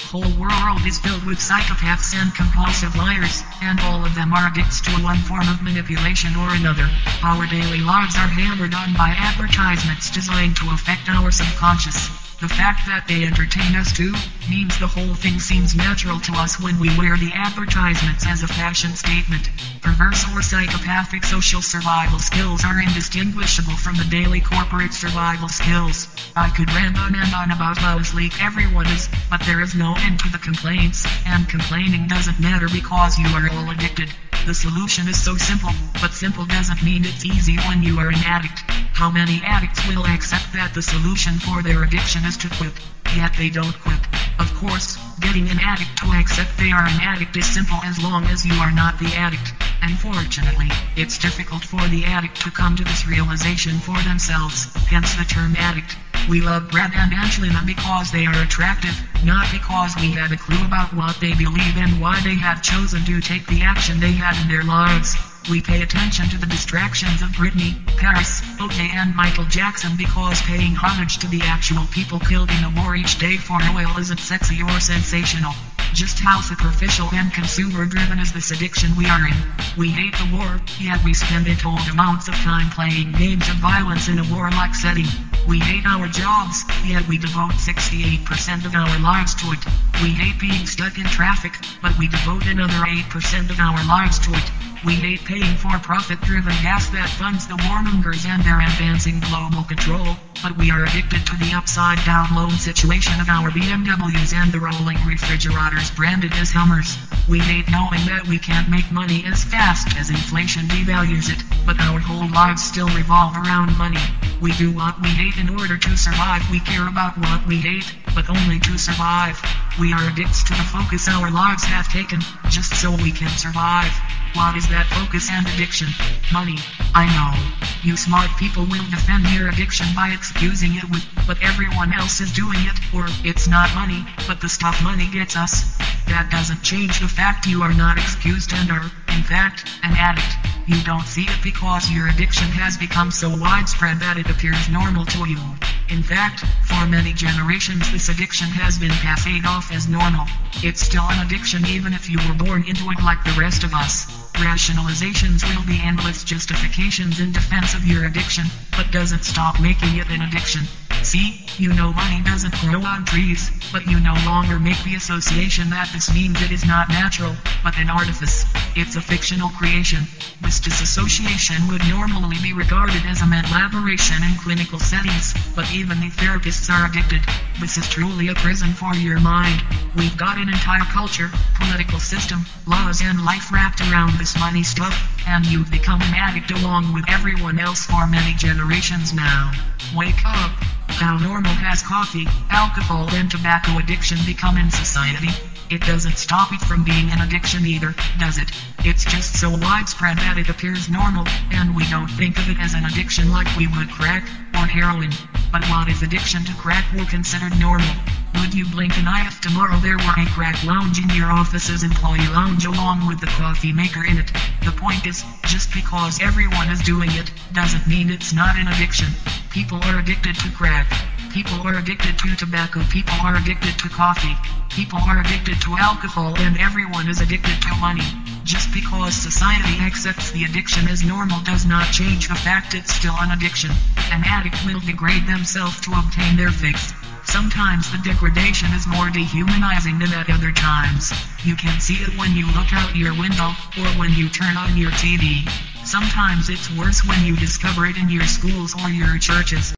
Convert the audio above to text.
whole world is filled with psychopaths and compulsive liars, and all of them are addicts to one form of manipulation or another. Our daily lives are hammered on by advertisements designed to affect our subconscious. The fact that they entertain us too, means the whole thing seems natural to us when we wear the advertisements as a fashion statement. Perverse or psychopathic social survival skills are indistinguishable from the daily corporate survival skills. I could rant on and on about how sleek everyone is, but there is no end to the complaints, and complaining doesn't matter because you are all addicted. The solution is so simple, but simple doesn't mean it's easy when you are an addict. How many addicts will accept that the solution for their addiction is to quit, yet they don't quit? Of course, getting an addict to accept they are an addict is simple as long as you are not the addict. Unfortunately, it's difficult for the addict to come to this realization for themselves, hence the term addict. We love Brad and Angelina because they are attractive, not because we had a clue about what they believe and why they have chosen to take the action they had in their lives. We pay attention to the distractions of Britney, Paris, OJ and Michael Jackson because paying homage to the actual people killed in a war each day for oil isn't sexy or sensational. Just how superficial and consumer-driven is this addiction we are in? We hate the war, yet we spend untold amounts of time playing games of violence in a warlike setting. We hate our jobs, yet we devote 68% of our lives to it. We hate being stuck in traffic, but we devote another 8% of our lives to it. We hate paying for profit-driven gas that funds the warmongers and their advancing global control, but we are addicted to the upside-down loan situation of our BMWs and the rolling refrigerators branded as Hummers. We hate knowing that we can't make money as fast as inflation devalues it, but our whole lives still revolve around money. We do what we hate in order to survive. We care about what we hate, but only to survive. We are addicts to the focus our lives have taken, just so we can survive. What is that focus and addiction? Money. I know. You smart people will defend your addiction by excusing it with, but everyone else is doing it, or it's not money, but the stuff money gets us. That doesn't change the fact you are not excused and are, in fact, an addict. You don't see it because your addiction has become so widespread that it appears normal to you. In fact, for many generations this addiction has been passed off as normal. It's still an addiction even if you were born into it like the rest of us. Rationalizations will be endless justifications in defense of your addiction, but doesn't stop making it an addiction. See, you know money doesn't grow on trees, but you no longer make the association that this means it is not natural, but an artifice. It's a fictional creation. This disassociation would normally be regarded as a mental aberration in clinical settings, but even the therapists are addicted. This is truly a prison for your mind. We've got an entire culture, political system, laws and life wrapped around this money stuff, and you've become an addict along with everyone else for many generations now. Wake up! How normal has coffee, alcohol and tobacco addiction become in society? It doesn't stop it from being an addiction either, does it? It's just so widespread that it appears normal, and we don't think of it as an addiction like we would crack, or heroin. But what if addiction to crack were considered normal? Would you blink an eye if tomorrow there were a crack lounge in your office's employee lounge along with the coffee maker in it? The point is, just because everyone is doing it, doesn't mean it's not an addiction. People are addicted to crack. People are addicted to tobacco. People are addicted to coffee. People are addicted to alcohol, and everyone is addicted to money. Just because society accepts the addiction as normal does not change the fact it's still an addiction. An addict will degrade themselves to obtain their fix. Sometimes the degradation is more dehumanizing than at other times. You can see it when you look out your window, or when you turn on your TV. Sometimes it's worse when you discover it in your schools or your churches.